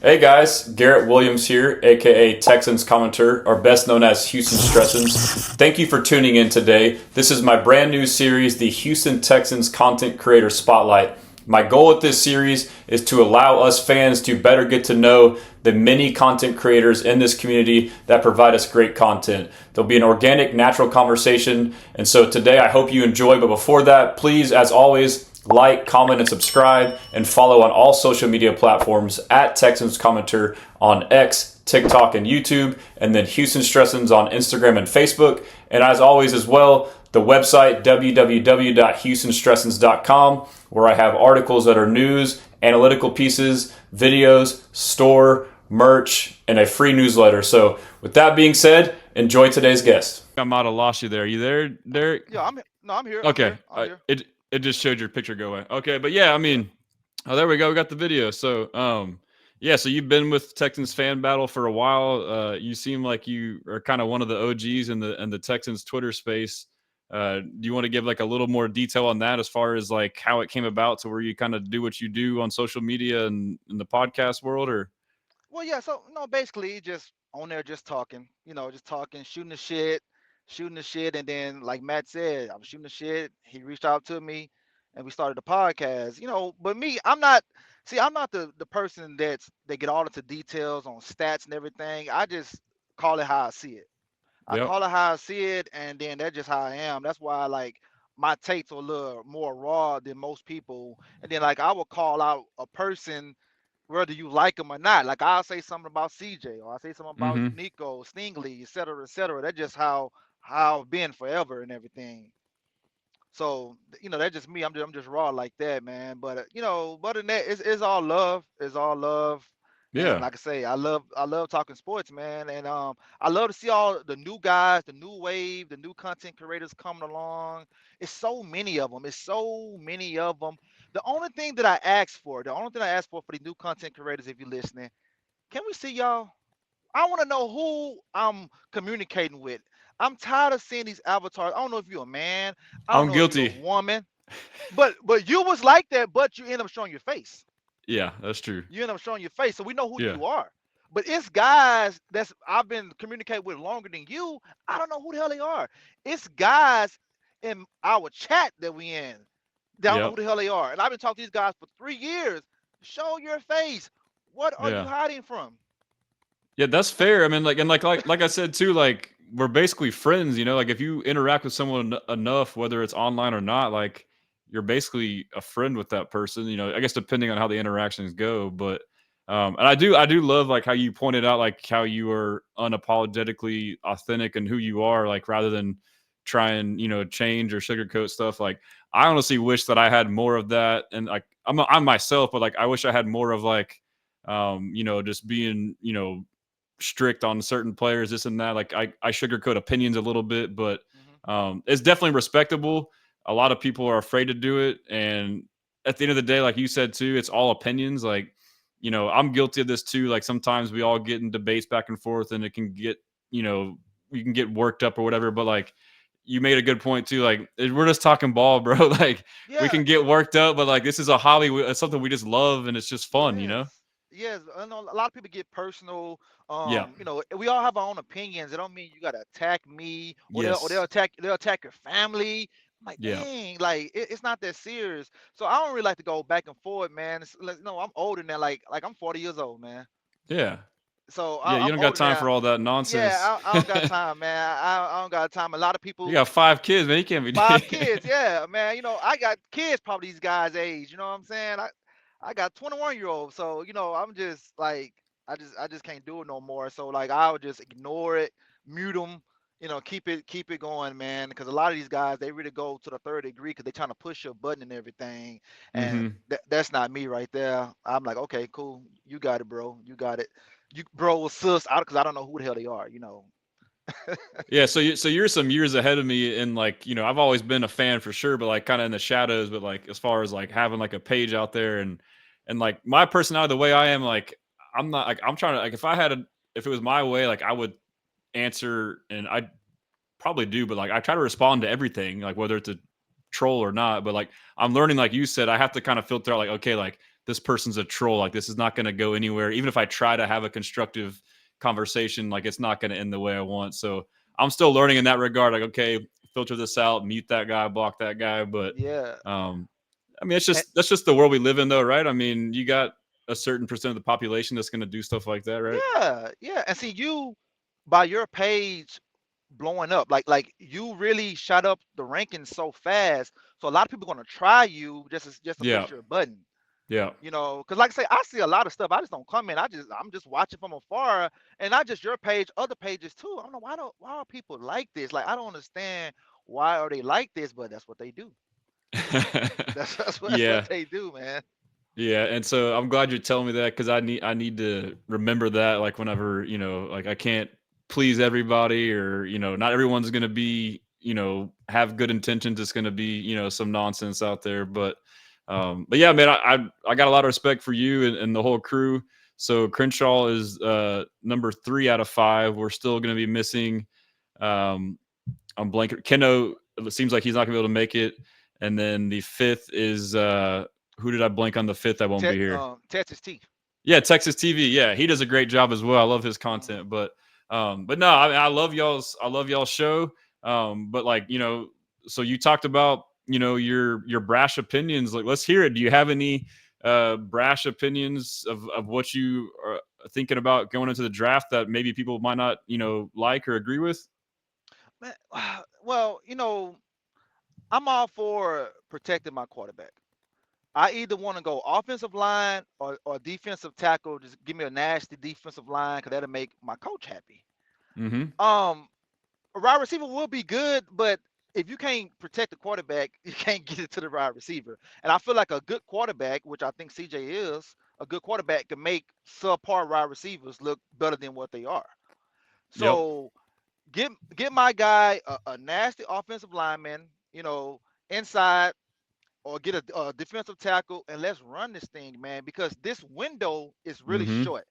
Hey guys, Garrett Williams here, aka Texans commentator, or best known as Houston Stressans. Thank you for tuning in today. This is my brand new series, the Houston Texans Content Creator Spotlight. My goal with this series is to allow us fans to better get to know the many content creators in this community that provide us great content. There'll be an organic, natural conversation, and so today I hope you enjoy. But before that, please, as always, like, comment, and subscribe, and follow on all social media platforms at Texans Commenter on X, TikTok, and YouTube, and then Houston Stressans on Instagram and Facebook. And as always as well, the website www.houstonstressans.com, where I have articles that are news, analytical pieces, videos, store, merch, and a free newsletter. So with that being said, enjoy today's guest. I might have lost you there. You there, Derek? Yeah, I'm here. Okay. I'm here. It just showed your picture go away. Okay, but yeah, I mean, oh, there we go. We got the video. So, yeah, so you've been with Texans Fan Battle for a while. You seem like you are kind of one of the OGs in the Texans Twitter space. Do you want to give like a little more detail on that as far as like how it came about to where you kind of do what you do on social media and in the podcast world, or? Well, yeah. So no, basically just on there, just talking. Just talking, shooting the shit, and then like Matt said, I was shooting the shit. He reached out to me, and we started the podcast. But me, I'm not. See, I'm not the person that get all into details on stats and everything. I just call it how I see it. I Yep. call it how I see it, and then that's just how I am. That's why like my takes are a little more raw than most people. And then like I will call out a person whether you like them or not. Like I'll say something about CJ or I'll say something about Mm-hmm. Nico, Stingley, et cetera, et cetera. That's just how I've been forever and everything. So that's just me. I'm just raw like that, man. But but in that, it's all love. It's all love. And Yeah. like I say, I love talking sports, man. And I love to see all the new guys, the new wave, the new content creators coming along. It's so many of them. It's so many of them. The only thing I ask for the new content creators, if you're listening, can we see y'all? I want to know who I'm communicating with. I'm tired of seeing these avatars. I don't know if you're a man. I don't I'm know if you're a guilty. woman. But you was like that, but you end up showing your face. Yeah, that's true. You end up showing your face, so we know who Yeah. you are. But it's guys that's I've been communicating with longer than you. I don't know who the hell they are. It's guys in our chat that we in. They don't know who Yep. the hell they are. And I've been talking to these guys for 3 years. Show your face. What are you Yeah. hiding from? Yeah, that's fair. I mean, like I said too, like we're basically friends, you know. Like if you interact with someone enough, whether it's online or not, like you're basically a friend with that person. You know, I guess depending on how the interactions go. But and I do love like how you pointed out like how you are unapologetically authentic and who you are, like rather than try and change or sugarcoat stuff. Like I honestly wish that I had more of that, and like I'm myself, but like I wish I had more of like just being strict on certain players, this and that. Like I sugarcoat opinions a little bit, but Hmm. it's definitely respectable. A lot of people are afraid to do it, and at the end of the day, like you said too, it's all opinions. Like I'm guilty of this too. Like sometimes we all get in debates back and forth, and it can get you can get worked up or whatever. But like you made a good point too. Like we're just talking ball, bro. Like we Yeah, can get worked up, but like this is a hobby. It's something we just love, and it's just fun, you know. yes. Yes. I know a lot of people get personal. Yeah. We all have our own opinions. It don't mean you gotta attack me or they'll Yes. attack your family. I'm like, Yeah. dang, like it's not that serious. So I don't really like to go back and forth, man. It's, like, I'm older now, like I'm 40 years old, man. Yeah. So Yeah, you I'm don't got older time now. for all that Yeah, nonsense. I don't got time, man. I don't got time. A lot of You people, got 5 kids, man. You can't five be. kids, yeah, man. I got kids probably these guys' age. You know what I'm saying? I got 21-year-olds, so I'm just like I just can't do it no more. So like I would just ignore it, mute them. Keep it going, man. Because a lot of these guys they really go to the third degree because they're trying to push your button and everything, and hmm that's not me right there. I'm like, okay, cool, you got it, bro. You got it. You bro, sis, out because I don't know who the hell they are. Yeah, so you're some years ahead of me, and like I've always been a fan for sure, but like kind of in the shadows. But like as far as like having like a page out there, and like my personality, the way I am, like I'm not like I'm trying to like if it was my way, like I would answer, and I probably do, but like I try to respond to everything, like whether it's a troll or not. But like I'm learning, like you said, I have to kind of filter out, like okay, like this person's a troll. Like, this is not going to go anywhere. Even if I try to have a constructive conversation, like, it's not going to end the way I want. So I'm still learning in that regard. Like, okay, filter this out, mute that guy, block that guy. But Yeah. I mean, that's just the world we live in, though, right? I mean, you got a certain percent of the population that's going to do stuff like that, right? Yeah. And see, you by your page blowing up, like you really shot up the rankings so fast. So a lot of people gonna try you just to Yeah. push your button. Yeah. Because like I say, I see a lot of stuff. I just don't comment. I'm just watching from afar, and not just your page, other pages too. I don't know why are people like this? Like I don't understand why are they like this, but that's what they do. That's what Yeah. they do, man. Yeah, and so I'm glad you're telling me that because I need to remember that, like, whenever, like, I can't please everybody, or not everyone's gonna be, have good intentions. It's gonna be, some nonsense out there. But yeah, man, I got a lot of respect for you and the whole crew. So Crenshaw is number 3 out of 5. We're still gonna be missing I'm blanking. Keno, it seems like he's not gonna be able to make it. And then the 5th is who did I blank on the 5th? I won't be here. Texas T. Yeah, Texas TV. Yeah, he does a great job as well. I love his content. But no, I mean, I love y'all's show. But like, so you talked about, your brash opinions. Like, let's hear it. Do you have any brash opinions of what you are thinking about going into the draft that maybe people might not, like or agree with? Man, well, I'm all for protecting my quarterback. I either want to go offensive line or defensive tackle. Just give me a nasty defensive line because that'll make my coach happy. Mm-hmm. A wide receiver will be good, but if you can't protect the quarterback, you can't get it to the wide receiver. And I feel like a good quarterback, which I think CJ is, a good quarterback can make subpar wide receivers look better than what they are. Yep. So get my guy a nasty offensive lineman, inside, or get a defensive tackle, and let's run this thing, man, because this window is really Mm-hmm. short.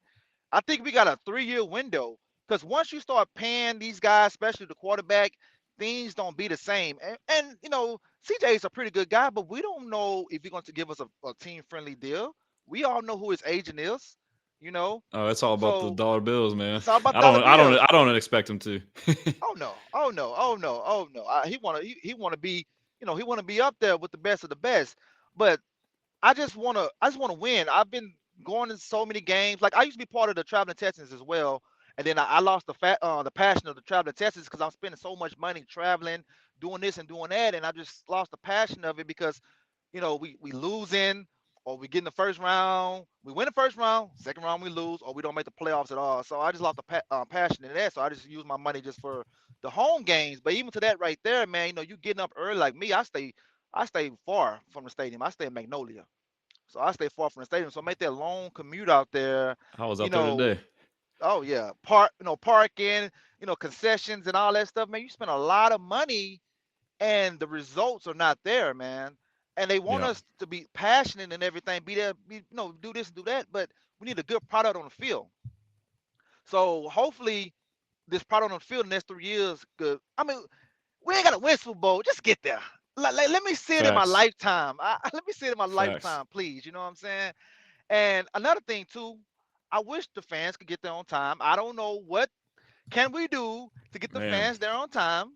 I think we got a 3-year window because once you start paying these guys, especially the quarterback, things don't be the same. And CJ is a pretty good guy, but we don't know if he's going to give us a team friendly deal. We all know who his agent is, you know. Oh, it's all about the So dollar bills, man. it's all about I dollar don't, I don't, bills. I don't expect him to. Oh no, oh no, oh no, oh no. He wanna be, he wanna be up there with the best of the best. But I just wanna win. I've been going to so many games. Like I used to be part of the traveling Texans as well, and then I lost the passion of the traveling Texans because I'm spending so much money traveling, doing this and doing that, and I just lost the passion of it because we losing, or we get in the first round, we win the first round, second round we lose, or we don't make the playoffs at all. So I just lost the passion in that. So I just use my money just for the home games. But even to that right there, man, you getting up early like me. I stay far from the stadium. I stay in Magnolia, so I stay far from the stadium. So I make that long commute out there. I was You out there know, today. oh yeah, parking, concessions and all that stuff. Man, you spend a lot of money and the results are not there, man. And they want Yeah. us to be passionate and everything, be there, do this and do that, but we need a good product on the field. So hopefully this product on the field in the next 3 years good. I mean, we ain't got to win Super Bowl. Just get there. Let me see it in my Facts. lifetime. Let me see it in my Facts. lifetime, please. You know what I'm saying? And another thing too, I wish the fans could get there on time. I don't know what can we do to get the Man. fans there on time,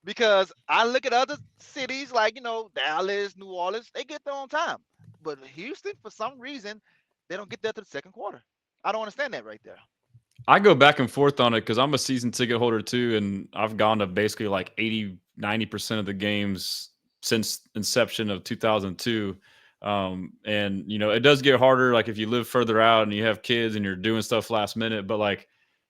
because I look at other cities like Dallas, New Orleans, they get there on time, but Houston for some reason they don't get there to the second quarter. I don't understand that right there. I go back and forth on it because I'm a season ticket holder too, and I've gone to basically like 80-90% of the games since inception of 2002. And it does get harder, like if you live further out and you have kids and you're doing stuff last minute. But like,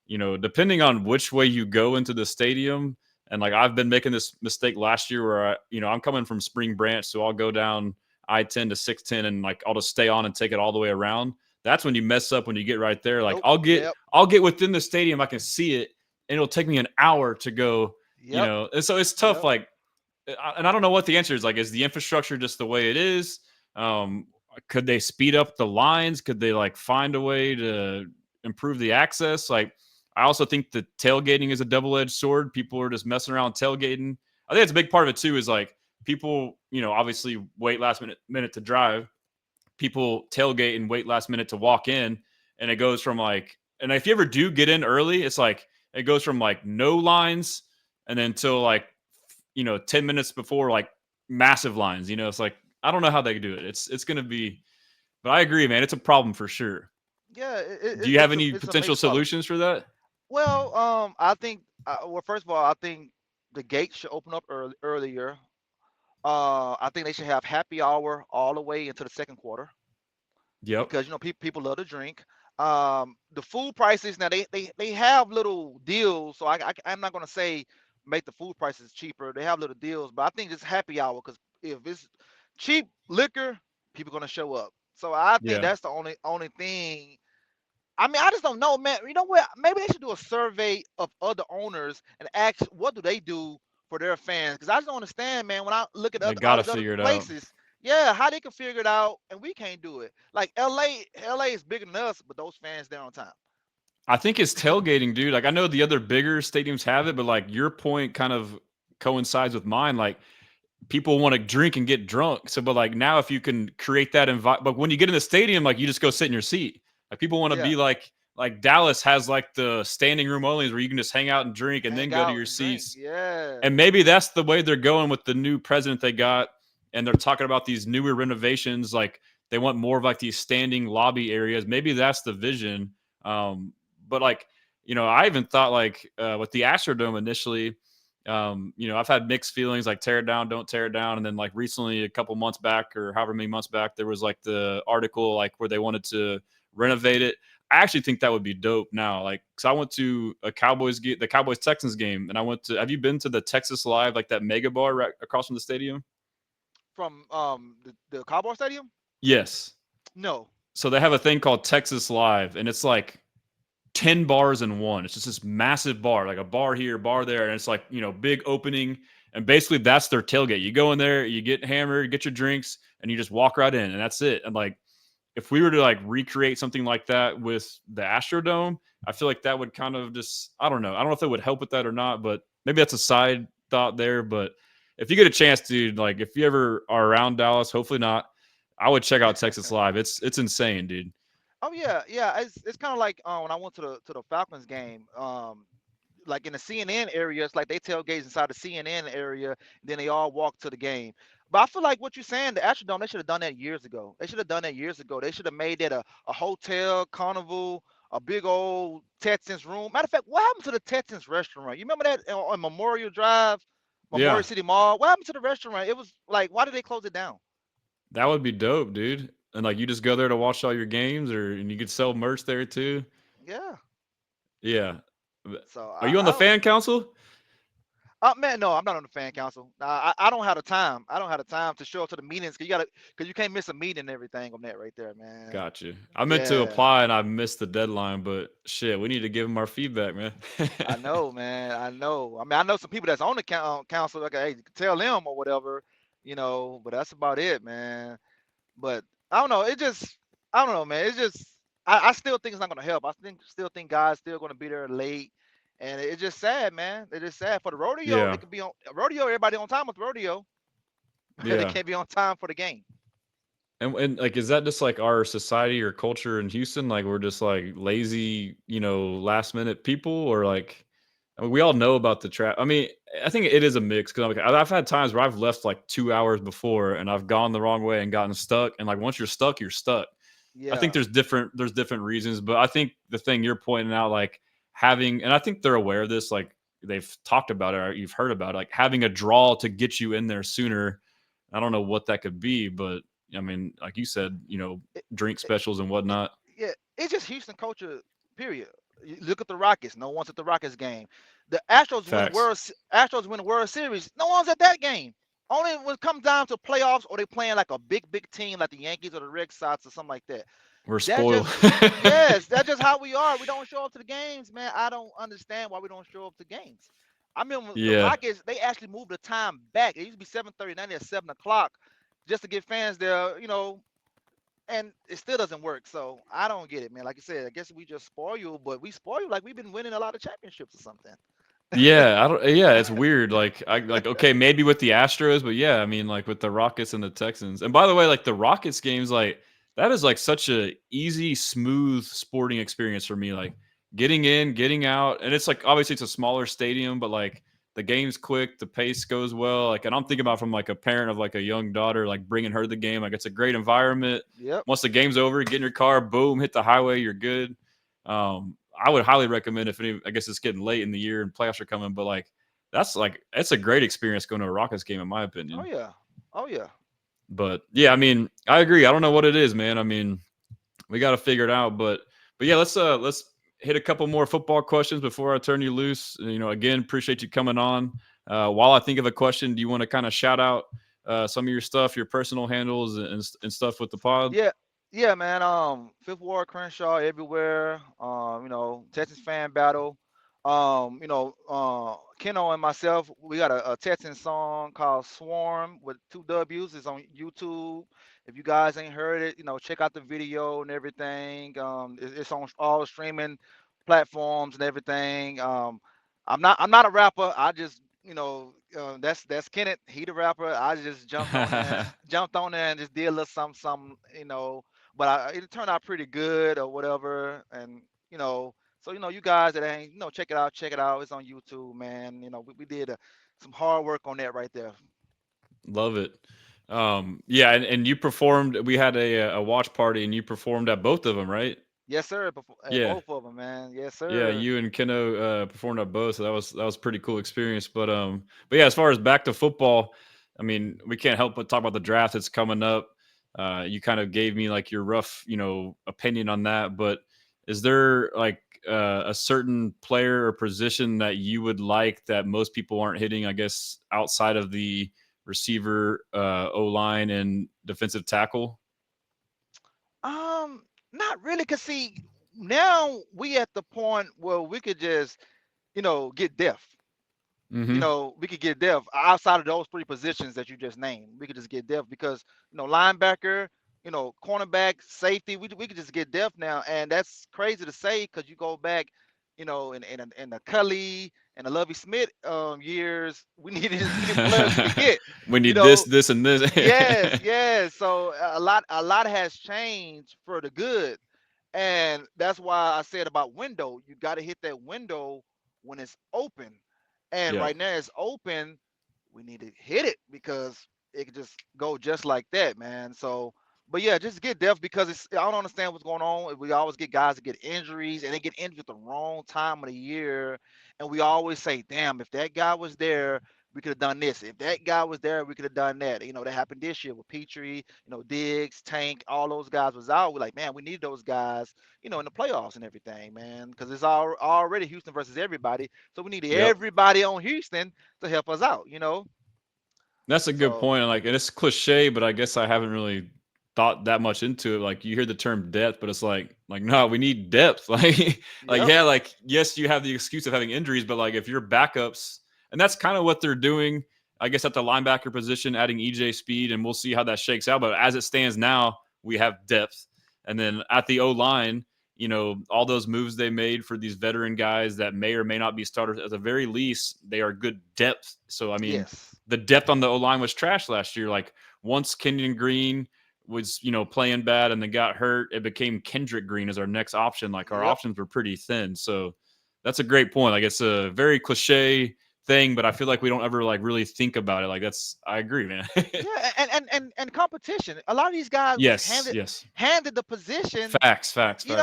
depending on which way you go into the stadium, and like I've been making this mistake last year where I'm coming from Spring Branch, so I'll go down I-10 to 610 and like I'll just stay on and take it all the way around. That's when you mess up when you get right there. Like Nope. Yep. I'll get within the stadium, I can see it, and it'll take me an hour to go. Yep. And so it's tough. Yep. Like, and I don't know what the answer is. Like, is the infrastructure just the way it is? Could they speed up the lines? Could they like find a way to improve the access? Like, I also think the tailgating is a double-edged sword. People are just messing around tailgating. I think it's a big part of it too. Is like people, obviously wait last minute to drive. people tailgate and wait last minute to walk in, and it goes from like, and if you ever do get in early, it's like it goes from like no lines and then till like 10 minutes before like massive lines. It's like I don't know how they do it. It's gonna be, but I agree, man. It's a problem for sure. Yeah, Do you have any it's a potential major problem. solutions for that? Well, I think well, first of all, I think the gates should open up earlier. I think they should have happy hour all the way into the second quarter Yep. because people love to drink. The food prices now they have little deals, so I'm not gonna say make the food prices cheaper. They have little deals, but I think it's happy hour because if it's cheap liquor, people gonna show up. So I think Yeah. that's the only thing. I mean, I just don't know, man. You know what? Maybe they should do a survey of other owners and ask what do they do for their fans. Because I just don't understand, man. When I look at They all gotta these other figure it out. places, yeah, how they can figure it out and we can't do it. Like LA is bigger than us, but those fans there on time. I think it's tailgating, dude. Like I know the other bigger stadiums have it, but like your point kind of coincides with mine. Like people want to drink and get drunk. So, but like now, if you can create that environment, but when you get in the stadium, like you just go sit in your seat. Like people want to Yeah, be like Dallas has like the standing room only where you can just hang out and drink and then hang go to out your and drink. seats. Yeah, And maybe that's the way they're going with the new president they got. And they're talking about these newer renovations. Like they want more of like these standing lobby areas. Maybe that's the vision. But like, I even thought like with the Astrodome initially, I've had mixed feelings like tear it down, don't tear it down. And then like recently, a couple months back or however many months back, there was like the article like where they wanted to renovate it. I actually think that would be dope now. Like, cause I went to the Cowboys Texans game, and have you been to the Texas Live, like that mega bar right across from the stadium? from the Cowboy Stadium. Yes. No. So they have a thing called Texas Live, and it's like 10 bars in one. It's just this massive bar, like a bar here, bar there. And it's like, big opening. And basically that's their tailgate. You go in there, you get hammered, get your drinks, and you just walk right in. And that's it. And like, if we were to like recreate something like that with the Astrodome, I feel like that would kind of just, I don't know. I don't know if it would help with that or not, but maybe that's a side thought there. But if you get a chance, dude, like if you ever are around Dallas, hopefully not, I would check out Texas Live. It's insane, dude. Oh yeah, yeah. It's kind of like when I went to the Falcons game. Like in the CNN area, it's like they tailgates inside the CNN area, then they all walk to the game. But I feel like what you're saying, the Astrodome, they should have done that years ago. They should have done that years ago. They should have made that a hotel, carnival, a big old Texans room. Matter of fact, what happened to the Texans restaurant? You remember that on Memorial Drive, Memorial Yeah, City Mall? What happened to the restaurant? It was like, why did they close it down? that would be dope, dude. And like you just go there to watch all your games, and you could sell merch there too. Yeah. Yeah. So Are you on I the don't. fan council? Man, no, I'm not on the fan council. I don't have the time. I don't have the time to show up to the meetings because you can't miss a meeting and everything on that right there, man. Gotcha. I meant to Yeah, apply and I missed the deadline, but shit, we need to give them our feedback, man. I know, man. I know. I mean, I know some people that's on the council. Like, hey, tell them or whatever, But that's about it, man. But I don't know. I don't know, man. It's just, I still think it's not gonna help. Still think guys still gonna be there late, and it's just sad, man. It's just sad for the rodeo. They Yeah. could be on rodeo. Everybody on time with the rodeo. They Yeah. can't be on time for the game. And like, is that just like our society or culture in Houston? Like, we're just like lazy, last minute people, or like, I mean, we all know about the trap. I mean, I think it is a mix because I've had times where I've left like 2 hours before and I've gone the wrong way and gotten stuck. And like, once you're stuck, you're stuck. I think Yeah, there's different reasons, but I think the thing you're pointing out, like having, and I think they're aware of this, like they've talked about it or you've heard about it, like having a draw to get you in there sooner. I don't know what that could be, but I mean, like you said, it, drink it, specials and it, whatnot. yeah. It's just Houston culture. Period. You look at the Rockets. No one's at the Rockets game. The Astros win Facts. Astros win the World Series. No one's at that game. Only when it comes down to playoffs or they playing like a big team like the Yankees or the Red Sox or something like that. We're That's spoiled. just yes, that's just how we are. We don't show up to the games, man. I don't understand why we don't show up to games. I mean, the Yeah. Rockets they actually moved the time back. It used to be 7:30, now they're 7 o'clock, just to get fans there, and it still doesn't work. So I don't get it, man. Like you said, I guess we just spoil you, but we spoil you like we've been winning a lot of championships or something. Yeah, I don't. Yeah, it's weird. Like, okay, maybe with the Astros, but yeah, I mean, like with the Rockets and the Texans. And by the way, like the Rockets games, like that is like such a easy, smooth sporting experience for me. Like getting in, getting out, and it's like obviously it's a smaller stadium, but like the game's quick, the pace goes well. Like, and I'm thinking about from like a parent of like a young daughter, like bringing her the game. Like it's a great environment. Yep. Once the game's over, get in your car, boom, hit the highway, you're good. I would highly recommend if any. I guess it's getting late in the year and playoffs are coming, but like it's a great experience going to a Rockets game in my Oh opinion. yeah. Oh yeah. But yeah, I mean, I agree. I don't know what it is, man. I mean, we got to figure it out. But yeah, let's hit a couple more football questions before I turn you loose. You know, again, appreciate you coming on. While I think of a question, do you want to kind of shout out some of your stuff, your personal handles and stuff with the pod? Yeah, yeah, man. Fifth Ward Crenshaw everywhere. Texans Fan Battle. Keno and myself, we got a Texans song called Swarm with two W's. It's on YouTube. If you guys ain't heard it, check out the video and everything. It's on all the streaming platforms and everything. I'm not a rapper. I just that's Kenneth. He the rapper. I just jumped on there and just did a little something. But it turned out pretty good or whatever. And so you guys that ain't check it out. Check it out. It's on YouTube, man. We did some hard work on that right there. Love it. Yeah, and you performed. We had a watch party, and you performed at both of them, right? Yes, sir. At Yeah, both of them, man. Yes, yeah. sir. You and Keno performed at both, so that was pretty cool experience. But yeah, as far as back to football, I mean, we can't help but talk about the draft that's coming up. You kind of gave me like your rough, opinion on that. But is there like a certain player or position that you would like that most people aren't hitting? I guess outside of the receiver, O line, and defensive tackle. Um, Not really, cause see, now we at the point where we could just, get depth. Mm-hmm. We could get depth outside of those three positions that you just named. We could just get depth because linebacker, cornerback, safety. We could just get depth now, and that's crazy to say because you go back, in the Cully and the Lovey Smith years, we needed players we could get. We You need this, know, this, and this. yes, yes. So a lot has changed for the good, and that's why I said about window. You got to hit that window when it's open, and Yeah. right now it's open. We need to hit it because it could just go just like that, man. So, but yeah, just get depth because I don't understand what's going on. We always get guys that get injuries and they get injured at the wrong time of the year, and we always say, "Damn, if that guy was there, we could have done this. If that guy was there, we could have done that." That happened this year with Petrie, Diggs, Tank, all those guys was out. We're like, man, we need those guys, in the playoffs and everything, man, because it's already Houston versus everybody. So we need Yep. everybody on Houston to help us out. That's a good So point. And it's cliche, but I guess I haven't really thought that much into it. Like you hear the term depth, but it's like no, we need depth. Like yep, yeah, like yes, you have the excuse of having injuries, but like if your backups, and that's kind of what they're doing. I guess at the linebacker position, adding EJ Speed, and we'll see how that shakes out. But as it stands now, we have depth, and then at the O line, all those moves they made for these veteran guys that may or may not be starters. At the very least, they are good depth. So I mean, yes, the depth on the O line was trash last year. Like once Kenyon Green was, playing bad and then got hurt, it became Kendrick Green as our next option. Like our yep. options were pretty thin. So that's a great point. Like it's a very cliche thing, but I feel like we don't ever like really think about it. Like I agree, man. Yeah, and competition. A lot of these guys was Yes, handed yes. handed the position. Facts, facts, facts.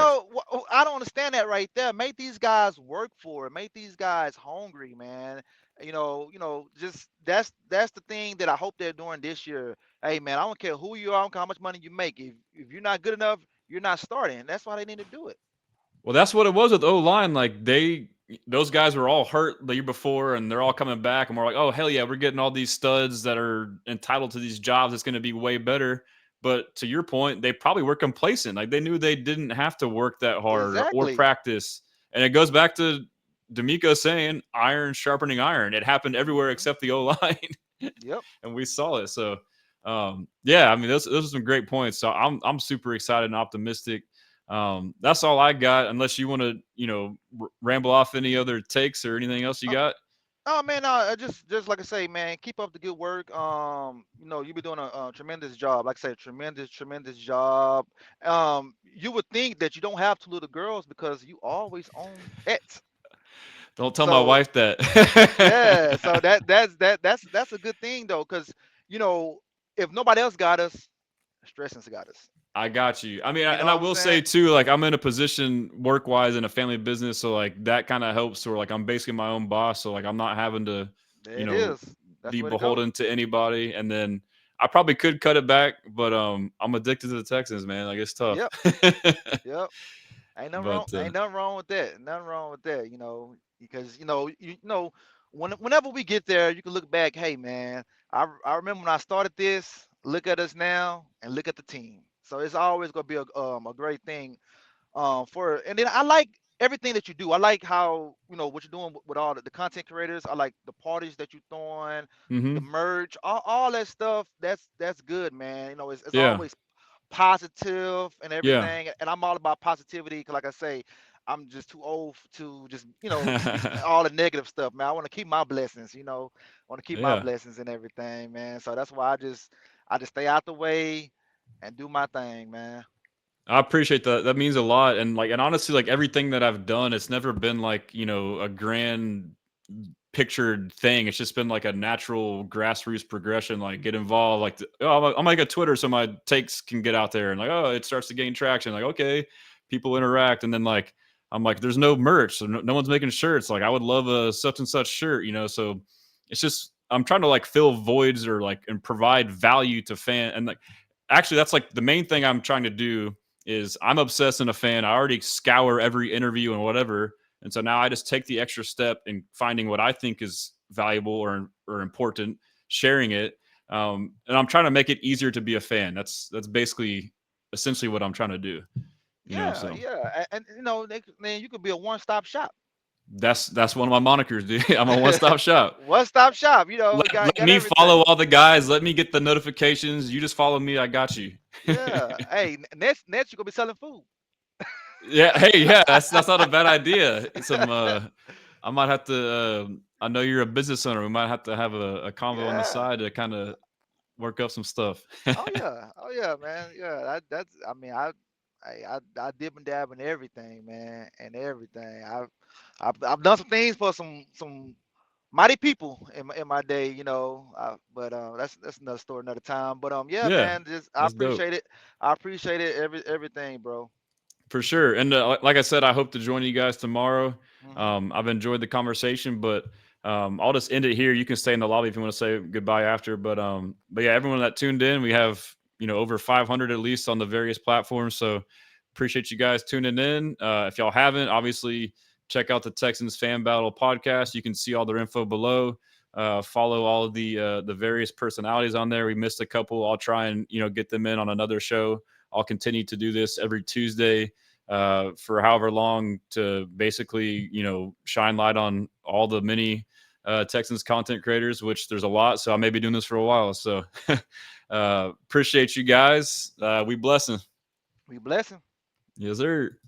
I don't understand that right there. Make these guys work for it. Make these guys hungry, man. Just that's the thing that I hope they're doing this year. Hey, man, I don't care who you are, I don't care how much money you make. If you're not good enough, you're not starting. That's why they need to do it. Well, that's what it was with O line. Like those guys were all hurt the year before, and they're all coming back, and we're like, oh hell yeah, we're getting all these studs that are entitled to these jobs. It's going to be way better. But to your point, they probably were complacent. Like they knew they didn't have to work that hard or Exactly. practice. And it goes back to D'Amico saying, "Iron sharpening iron." It happened everywhere Hmm. except the O line, Yep. and we saw it. So, yeah, I mean, those are some great points. So I'm super excited and optimistic. That's all I got. Unless you want to, ramble off any other takes or anything else you got. Oh man, just like I say, man, keep up the good work. You be doing a tremendous job. Like I said, tremendous job. You would think that you don't have two little girls because you always own pets. Don't tell my So wife that. yeah, so that's a good thing though, because you know if nobody else got us, Stressans got us. I got you. I mean, You know and I what I'm will say saying? too, like I'm in a position work wise in a family business, so like that kind of helps. Where like I'm basically my own boss, so like I'm not having to, There you it know, is. That's be the way to go. beholden to anybody. And then I probably could cut it back, but I'm addicted to the Texans, man. Like it's tough. Yep, yep. Ain't nothing wrong. But Ain't nothing wrong with that. Nothing wrong with that. Because whenever we get there, you can look back. Hey, man, I remember when I started this. Look at us now, and look at the team. So it's always gonna be a great thing. And then I like everything that you do. I like how what you're doing with all the content creators. I like the parties that you're throwing, the hmm merch, all that stuff. That's good, man. It's yeah, always positive and yeah. everything. And I'm all about positivity because, like I say, I'm just too old to just be all the negative stuff, man. I want to keep my blessings, I want to keep my Yeah. blessings and everything, man. So that's why I just stay out the way and do my thing, man. I appreciate that. That means a lot. And honestly, like everything that I've done, it's never been like, a grand pictured thing. It's just been like a natural grassroots progression. Like get involved. Like, I'll make a Twitter so my takes can get out there, and like, oh, it starts to gain traction. Like, okay, people interact, and then like I'm like, there's no merch, so no one's making shirts. Like, I would love a such and such shirt. So it's just I'm trying to like fill voids or like and provide value to fan. And like actually, that's like the main thing I'm trying to do is I'm obsessed and a fan. I already scour every interview and whatever. And so now I just take the extra step in finding what I think is valuable or important, sharing it. And I'm trying to make it easier to be a fan. That's basically essentially what I'm trying to do. Yeah, So yeah, man, you could be a one-stop shop. that's one of my monikers, dude. I'm a one-stop shop. One-stop shop. Let Got me follow everything. all the guys. Let me get the notifications. You just follow me. I got you. Yeah. Hey, next you're gonna be selling food. Yeah. Hey, yeah. That's not a bad idea. Some I might have to. I know you're a business owner. We might have to have a convo on the Yeah. side to kind of work up some stuff. Oh yeah. Oh yeah, man. Yeah. That's. I mean, I dip and dab in everything, man, and everything. I've done some things for some mighty people in my day, but that's another story, another time. But yeah, Yeah, man. Just I that's dope appreciate it. I appreciate it. Everything, bro. for sure. And like I said, I hope to join you guys tomorrow. Hmm. I've enjoyed the conversation, but I'll just end it here. You can stay in the lobby if you want to say goodbye after. But yeah, everyone that tuned in, we have over 500 at least on the various platforms. So appreciate you guys tuning in. If y'all haven't, obviously check out the Texans Fan Battle Podcast. You can see all their info below. Follow all of the various personalities on there. We missed a couple. I'll try and get them in on another show. I'll continue to do this every Tuesday for however long to basically shine light on all the many Texans content creators, which there's a lot. So I may be doing this for a while. So appreciate you guys. We blessing. We blessing. Yes, sir.